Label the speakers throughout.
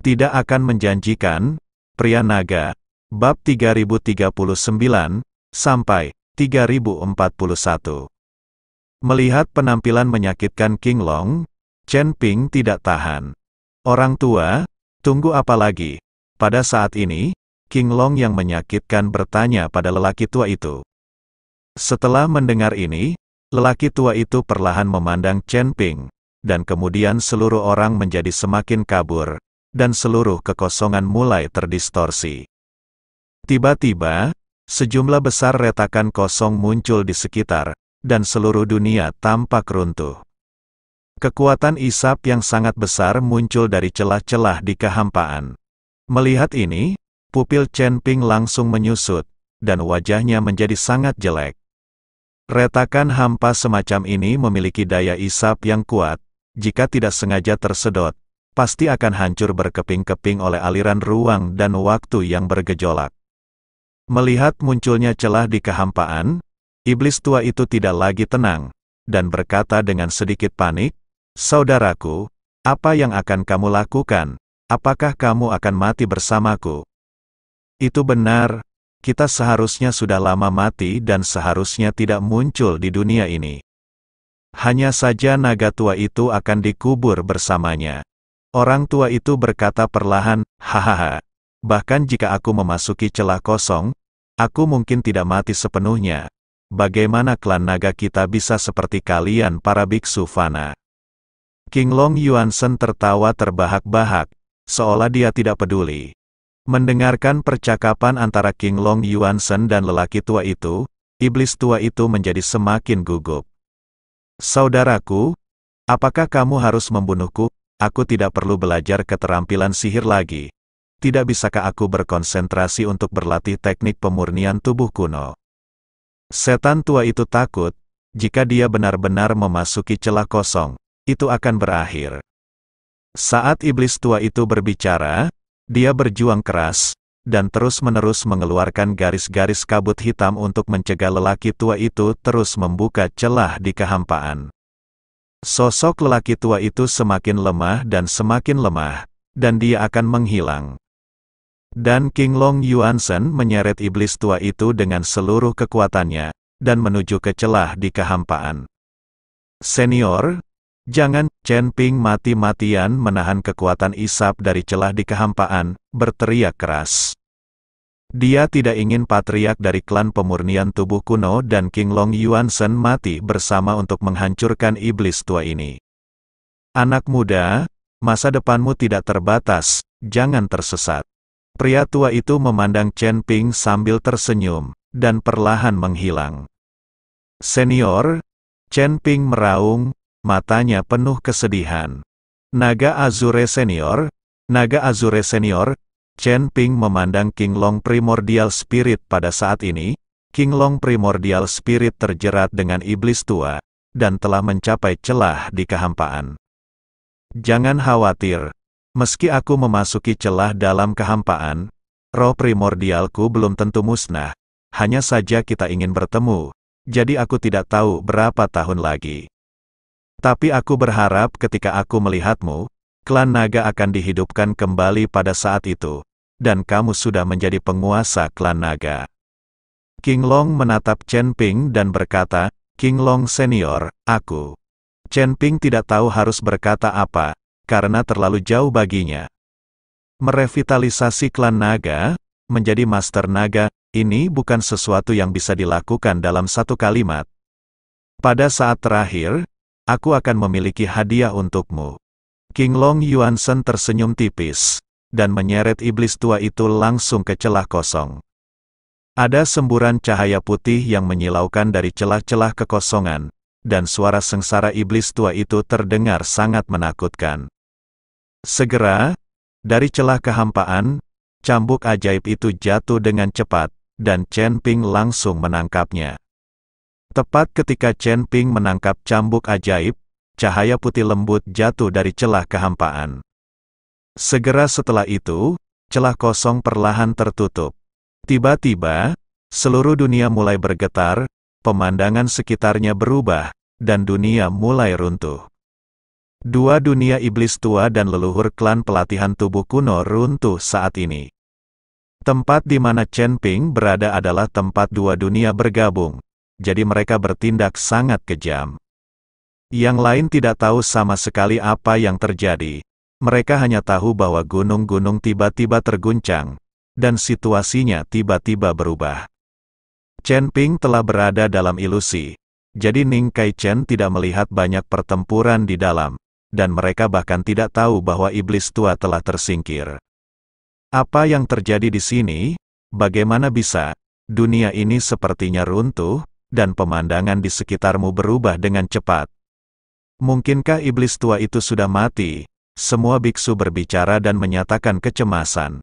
Speaker 1: Tidak akan menjanjikan, pria naga, bab 3039, sampai 3041. Melihat penampilan menyakitkan King Long, Chen Ping tidak tahan. Orang tua, tunggu apa lagi? Pada saat ini, King Long yang menyakitkan bertanya pada lelaki tua itu. Setelah mendengar ini, lelaki tua itu perlahan memandang Chen Ping, dan kemudian seluruh orang menjadi semakin kabur, dan seluruh kekosongan mulai terdistorsi. Tiba-tiba, sejumlah besar retakan kosong muncul di sekitar, dan seluruh dunia tampak runtuh. Kekuatan isap yang sangat besar muncul dari celah-celah di kehampaan. Melihat ini, pupil Chen Ping langsung menyusut, dan wajahnya menjadi sangat jelek. Retakan hampa semacam ini memiliki daya isap yang kuat, jika tidak sengaja tersedot, pasti akan hancur berkeping-keping oleh aliran ruang dan waktu yang bergejolak. Melihat munculnya celah di kehampaan, iblis tua itu tidak lagi tenang, dan berkata dengan sedikit panik, "Saudaraku, apa yang akan kamu lakukan? Apakah kamu akan mati bersamaku?" Itu benar, kita seharusnya sudah lama mati dan seharusnya tidak muncul di dunia ini. Hanya saja naga tua itu akan dikubur bersamanya. Orang tua itu berkata perlahan, "Hahaha. Bahkan jika aku memasuki celah kosong, aku mungkin tidak mati sepenuhnya. Bagaimana klan naga kita bisa seperti kalian para biksu fana?" King Long Yuansen tertawa terbahak-bahak, seolah dia tidak peduli. Mendengarkan percakapan antara King Long Yuansen dan lelaki tua itu, iblis tua itu menjadi semakin gugup. "Saudaraku, apakah kamu harus membunuhku? Aku tidak perlu belajar keterampilan sihir lagi. Tidak bisakah aku berkonsentrasi untuk berlatih teknik pemurnian tubuh kuno?" Setan tua itu takut, jika dia benar-benar memasuki celah kosong, itu akan berakhir. Saat iblis tua itu berbicara, dia berjuang keras, dan terus-menerus mengeluarkan garis-garis kabut hitam untuk mencegah lelaki tua itu terus membuka celah di kehampaan. Sosok lelaki tua itu semakin lemah, dan dia akan menghilang. Dan King Long Yuansen menyeret iblis tua itu dengan seluruh kekuatannya, dan menuju ke celah di kehampaan. "Senior, jangan!" Chen Ping mati-matian menahan kekuatan isap dari celah di kehampaan, berteriak keras. Dia tidak ingin patriark dari klan pemurnian tubuh kuno dan King Long Yuansen mati bersama untuk menghancurkan iblis tua ini. "Anak muda, masa depanmu tidak terbatas, jangan tersesat." Pria tua itu memandang Chen Ping sambil tersenyum, dan perlahan menghilang. "Senior," Chen Ping meraung, matanya penuh kesedihan. "Naga Azure Senior, Naga Azure Senior." Chen Ping memandang King Long Primordial Spirit pada saat ini. King Long Primordial Spirit terjerat dengan iblis tua, dan telah mencapai celah di kehampaan. "Jangan khawatir, meski aku memasuki celah dalam kehampaan, roh primordialku belum tentu musnah, hanya saja kita ingin bertemu, jadi aku tidak tahu berapa tahun lagi. Tapi aku berharap ketika aku melihatmu, klan naga akan dihidupkan kembali pada saat itu, dan kamu sudah menjadi penguasa klan naga." King Long menatap Chen Ping dan berkata, "King Long Senior, aku..." Chen Ping tidak tahu harus berkata apa, karena terlalu jauh baginya. Merevitalisasi klan naga, menjadi master naga, ini bukan sesuatu yang bisa dilakukan dalam satu kalimat. Pada saat terakhir, aku akan memiliki hadiah untukmu. King Long Yuansen tersenyum tipis, dan menyeret iblis tua itu langsung ke celah kosong. Ada semburan cahaya putih yang menyilaukan dari celah-celah kekosongan, dan suara sengsara iblis tua itu terdengar sangat menakutkan. Segera, dari celah kehampaan, cambuk ajaib itu jatuh dengan cepat, dan Chen Ping langsung menangkapnya. Tepat ketika Chen Ping menangkap cambuk ajaib, cahaya putih lembut jatuh dari celah kehampaan. Segera setelah itu, celah kosong perlahan tertutup. Tiba-tiba, seluruh dunia mulai bergetar, pemandangan sekitarnya berubah, dan dunia mulai runtuh. Dua dunia iblis tua dan leluhur klan pelatihan tubuh kuno runtuh saat ini. Tempat di mana Chen Ping berada adalah tempat dua dunia bergabung, jadi mereka bertindak sangat kejam. Yang lain tidak tahu sama sekali apa yang terjadi. Mereka hanya tahu bahwa gunung-gunung tiba-tiba terguncang, dan situasinya tiba-tiba berubah. Chen Ping telah berada dalam ilusi, jadi Ning Kai Chen tidak melihat banyak pertempuran di dalam, dan mereka bahkan tidak tahu bahwa iblis tua telah tersingkir. Apa yang terjadi di sini? Bagaimana bisa? Dunia ini sepertinya runtuh, dan pemandangan di sekitarmu berubah dengan cepat. Mungkinkah iblis tua itu sudah mati? Semua biksu berbicara dan menyatakan kecemasan.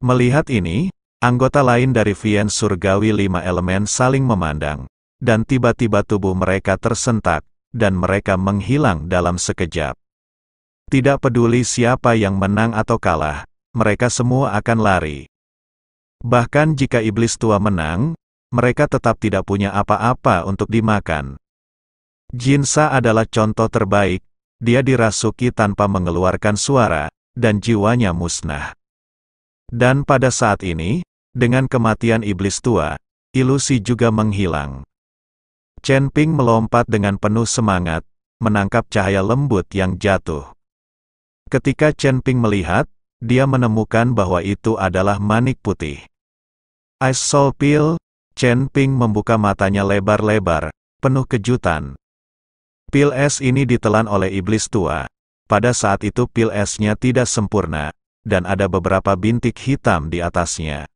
Speaker 1: Melihat ini, anggota lain dari Vien Surgawi 5 elemen saling memandang, dan tiba-tiba tubuh mereka tersentak, dan mereka menghilang dalam sekejap. Tidak peduli siapa yang menang atau kalah, mereka semua akan lari. Bahkan jika iblis tua menang, mereka tetap tidak punya apa-apa untuk dimakan. Jinsa adalah contoh terbaik, dia dirasuki tanpa mengeluarkan suara, dan jiwanya musnah. Dan pada saat ini, dengan kematian iblis tua, ilusi juga menghilang. Chen Ping melompat dengan penuh semangat, menangkap cahaya lembut yang jatuh. Ketika Chen Ping melihat, dia menemukan bahwa itu adalah manik putih. Ice Soul Pill, Chen Ping membuka matanya lebar-lebar, penuh kejutan. Pil es ini ditelan oleh iblis tua. Pada saat itu pil esnya tidak sempurna, dan ada beberapa bintik hitam di atasnya.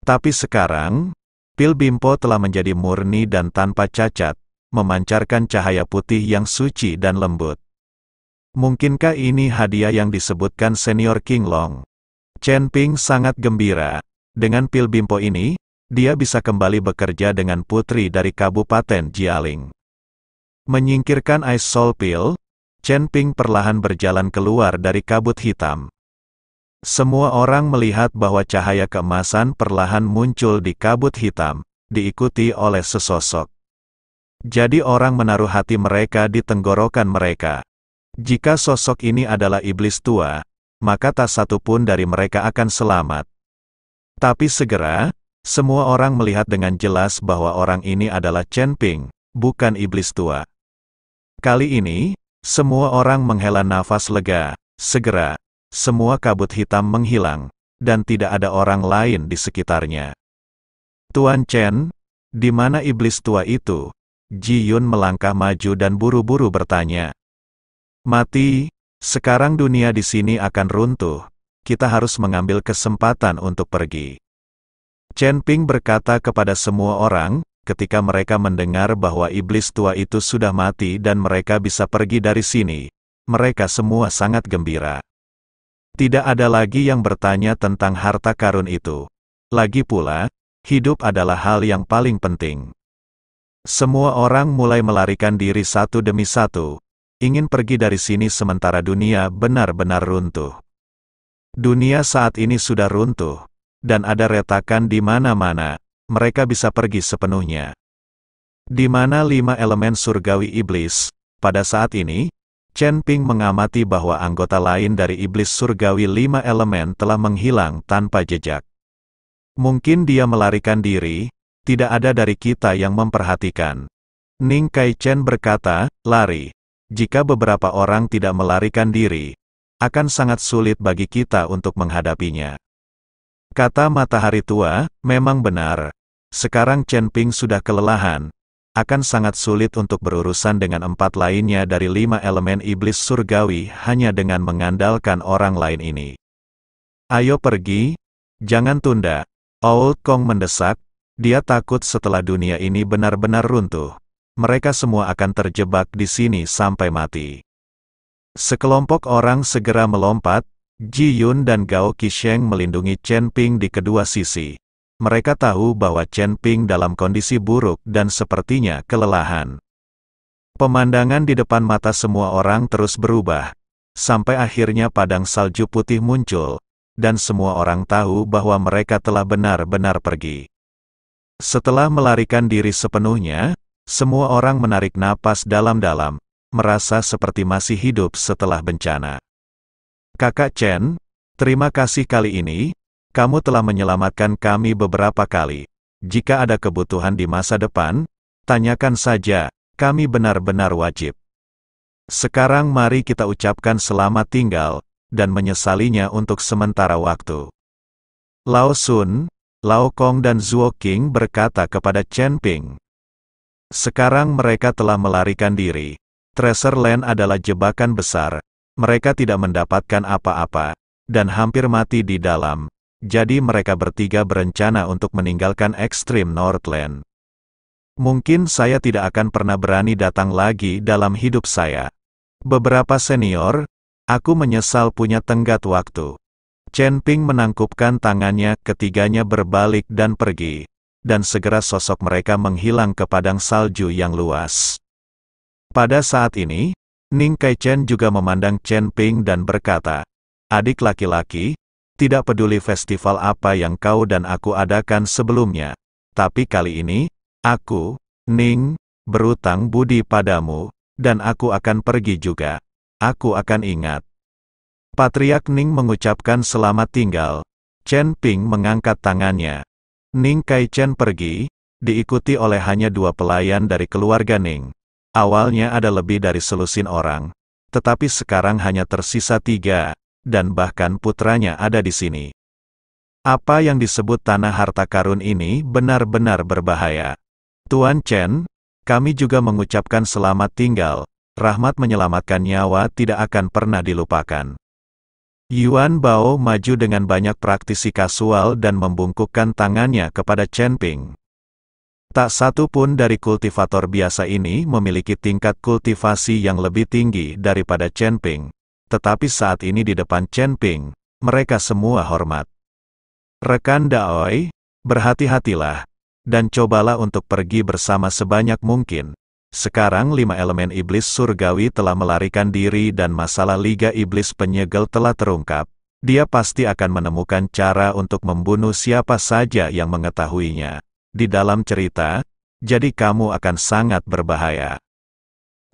Speaker 1: Tapi sekarang, pil Bimpo telah menjadi murni dan tanpa cacat, memancarkan cahaya putih yang suci dan lembut. Mungkinkah ini hadiah yang disebutkan Senior King Long? Chen Ping sangat gembira. Dengan pil Bimpo ini, dia bisa kembali bekerja dengan putri dari Kabupaten Jialing. Menyingkirkan Ice Soul Pill, Chen Ping perlahan berjalan keluar dari kabut hitam. Semua orang melihat bahwa cahaya keemasan perlahan muncul di kabut hitam, diikuti oleh sesosok. Jadi orang menaruh hati mereka di tenggorokan mereka. Jika sosok ini adalah iblis tua, maka tak satu pun dari mereka akan selamat. Tapi segera, semua orang melihat dengan jelas bahwa orang ini adalah Chen Ping, bukan iblis tua. Kali ini, semua orang menghela nafas lega. Segera, semua kabut hitam menghilang, dan tidak ada orang lain di sekitarnya. Tuan Chen, di mana iblis tua itu? Ji Yun melangkah maju dan buru-buru bertanya. Mati, sekarang dunia di sini akan runtuh. Kita harus mengambil kesempatan untuk pergi. Chen Ping berkata kepada semua orang, ketika mereka mendengar bahwa iblis tua itu sudah mati dan mereka bisa pergi dari sini, mereka semua sangat gembira. Tidak ada lagi yang bertanya tentang harta karun itu. Lagi pula, hidup adalah hal yang paling penting. Semua orang mulai melarikan diri satu demi satu, ingin pergi dari sini sementara dunia benar-benar runtuh. Dunia saat ini sudah runtuh, dan ada retakan di mana-mana, mereka bisa pergi sepenuhnya. Di mana 5 elemen surgawi iblis, pada saat ini, Chen Ping mengamati bahwa anggota lain dari iblis surgawi 5 elemen telah menghilang tanpa jejak. Mungkin dia melarikan diri, tidak ada dari kita yang memperhatikan. Ning Kai Chen berkata, lari. Jika beberapa orang tidak melarikan diri, akan sangat sulit bagi kita untuk menghadapinya. Kata matahari tua, memang benar. Sekarang Chen Ping sudah kelelahan. Akan sangat sulit untuk berurusan dengan 4 lainnya dari 5 elemen iblis surgawi hanya dengan mengandalkan orang lain ini. Ayo pergi, jangan tunda. Old Kong mendesak, dia takut setelah dunia ini benar-benar runtuh. Mereka semua akan terjebak di sini sampai mati. Sekelompok orang segera melompat, Ji Yun dan Gao Qisheng melindungi Chen Ping di kedua sisi. Mereka tahu bahwa Chen Ping dalam kondisi buruk dan sepertinya kelelahan. Pemandangan di depan mata semua orang terus berubah, sampai akhirnya padang salju putih muncul, dan semua orang tahu bahwa mereka telah benar-benar pergi. Setelah melarikan diri sepenuhnya, semua orang menarik napas dalam-dalam, merasa seperti masih hidup setelah bencana. Kakak Chen, terima kasih kali ini, kamu telah menyelamatkan kami beberapa kali. Jika ada kebutuhan di masa depan, tanyakan saja, kami benar-benar wajib. Sekarang mari kita ucapkan selamat tinggal, dan menyesalinya untuk sementara waktu. Lao Sun, Lao Kong dan Zuo Qing berkata kepada Chen Ping. Sekarang mereka telah melarikan diri. Treasure Land adalah jebakan besar. Mereka tidak mendapatkan apa-apa, dan hampir mati di dalam. Jadi mereka bertiga berencana untuk meninggalkan Extreme Northland. Mungkin saya tidak akan pernah berani datang lagi dalam hidup saya. Beberapa senior, aku menyesal punya tenggat waktu. Chen Ping menangkupkan tangannya, ketiganya berbalik dan pergi. Dan segera sosok mereka menghilang ke padang salju yang luas. Pada saat ini, Ning Kai-chen juga memandang Chen Ping dan berkata, "Adik laki-laki, tidak peduli festival apa yang kau dan aku adakan sebelumnya. Tapi kali ini, aku, Ning, berutang budi padamu, dan aku akan pergi juga. Aku akan ingat." Patriark Ning mengucapkan selamat tinggal. Chen Ping mengangkat tangannya. Ning Kai-chen pergi, diikuti oleh hanya 2 pelayan dari keluarga Ning. Awalnya ada lebih dari selusin orang, tetapi sekarang hanya tersisa 3, dan bahkan putranya ada di sini. Apa yang disebut tanah harta karun ini benar-benar berbahaya. Tuan Chen, kami juga mengucapkan selamat tinggal. Rahmat menyelamatkan nyawa tidak akan pernah dilupakan. Yuan Bao maju dengan banyak praktisi kasual dan membungkukkan tangannya kepada Chen Ping. Tak satu pun dari kultivator biasa ini memiliki tingkat kultivasi yang lebih tinggi daripada Chen Ping. Tetapi saat ini di depan Chen Ping, mereka semua hormat. Rekan Daoi, berhati-hatilah, dan cobalah untuk pergi bersama sebanyak mungkin. Sekarang 5 elemen iblis surgawi telah melarikan diri dan masalah Liga Iblis Penyegel telah terungkap. Dia pasti akan menemukan cara untuk membunuh siapa saja yang mengetahuinya. Di dalam cerita, jadi kamu akan sangat berbahaya.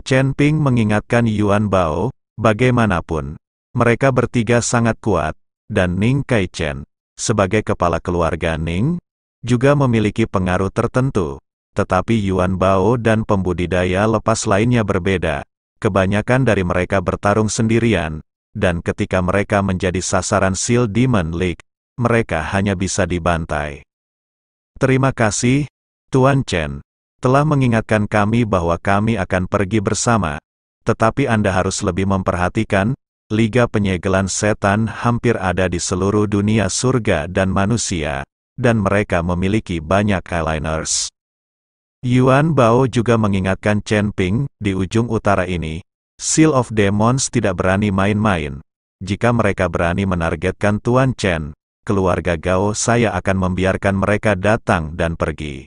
Speaker 1: Chen Ping mengingatkan Yuan Bao, bagaimanapun, mereka bertiga sangat kuat, dan Ning Kai-chen, sebagai kepala keluarga Ning, juga memiliki pengaruh tertentu. Tetapi Yuan Bao dan pembudidaya lepas lainnya berbeda. Kebanyakan dari mereka bertarung sendirian, dan ketika mereka menjadi sasaran Seal Demon League, mereka hanya bisa dibantai. Terima kasih, Tuan Chen, telah mengingatkan kami bahwa kami akan pergi bersama. Tetapi Anda harus lebih memperhatikan, Liga Penyegelan Setan hampir ada di seluruh dunia surga dan manusia, dan mereka memiliki banyak aligners. Yuan Bao juga mengingatkan Chen Ping, di ujung utara ini, Seal of Demons tidak berani main-main. Jika mereka berani menargetkan Tuan Chen, keluarga Gao saya akan membiarkan mereka datang dan pergi.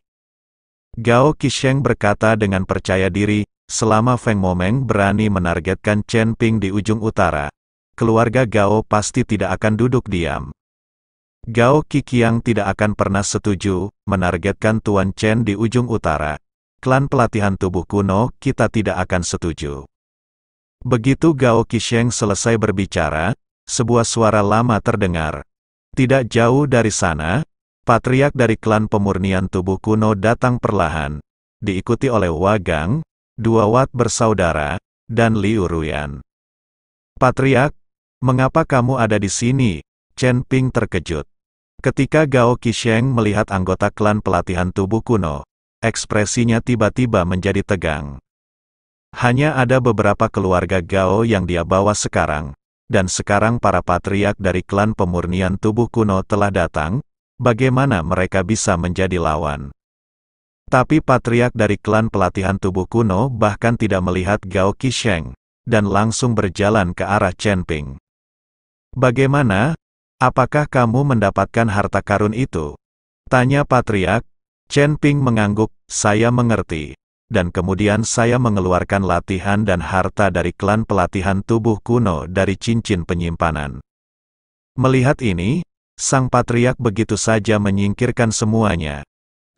Speaker 1: Gao Qisheng berkata dengan percaya diri, selama Feng Momeng berani menargetkan Chen Ping di ujung utara, keluarga Gao pasti tidak akan duduk diam. Gao Qiqiang tidak akan pernah setuju menargetkan Tuan Chen di ujung utara. Klan pelatihan tubuh kuno, kita tidak akan setuju. Begitu Gao Qisheng selesai berbicara, sebuah suara lama terdengar. Tidak jauh dari sana, patriark dari klan pemurnian tubuh kuno datang perlahan, diikuti oleh Wagang, 2 Wat bersaudara, dan Liu Ruyan. Patriark, mengapa kamu ada di sini? Chen Ping terkejut. Ketika Gao Qisheng melihat anggota klan pelatihan tubuh kuno, ekspresinya tiba-tiba menjadi tegang. Hanya ada beberapa keluarga Gao yang dia bawa sekarang, dan sekarang para patriark dari klan pemurnian tubuh kuno telah datang, bagaimana mereka bisa menjadi lawan? Tapi patriark dari klan pelatihan tubuh kuno bahkan tidak melihat Gao Qisheng, dan langsung berjalan ke arah Chen Ping. Bagaimana? Apakah kamu mendapatkan harta karun itu? Tanya patriark. Chen Ping mengangguk, saya mengerti. Dan kemudian saya mengeluarkan latihan dan harta dari klan pelatihan tubuh kuno dari cincin penyimpanan. Melihat ini, sang patriark begitu saja menyingkirkan semuanya.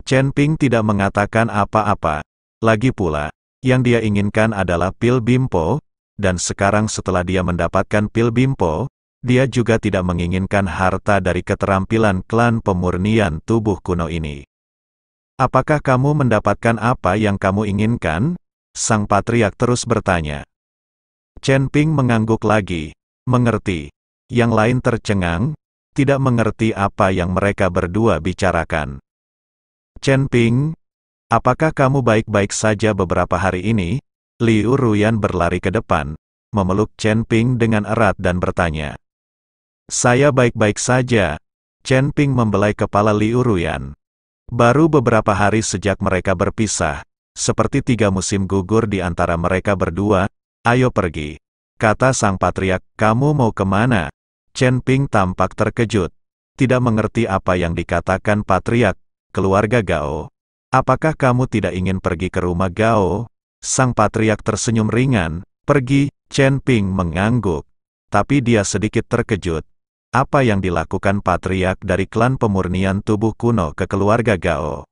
Speaker 1: Chen Ping tidak mengatakan apa-apa. Lagi pula, Yang dia inginkan adalah pil Bimpo, dan sekarang setelah dia mendapatkan pil Bimpo, dia juga tidak menginginkan harta dari keterampilan klan pemurnian tubuh kuno ini. Apakah kamu mendapatkan apa yang kamu inginkan? Sang patriark terus bertanya. Chen Ping mengangguk lagi. Mengerti. Yang lain tercengang, tidak mengerti apa yang mereka berdua bicarakan. Chen Ping, apakah kamu baik-baik saja beberapa hari ini? Liu Ruyan berlari ke depan, memeluk Chen Ping dengan erat dan bertanya. Saya baik-baik saja. Chen Ping membelai kepala Liu Ruyan. Baru beberapa hari sejak mereka berpisah, seperti 3 musim gugur di antara mereka berdua. Ayo pergi, kata sang patriark. Kamu mau kemana? Chen Ping tampak terkejut, tidak mengerti apa yang dikatakan patriark. Keluarga Gao, apakah kamu tidak ingin pergi ke rumah Gao? Sang patriark tersenyum ringan. Pergi. Chen Ping mengangguk, tapi dia sedikit terkejut. Apa yang dilakukan patriark dari klan pemurnian tubuh kuno ke keluarga Gao?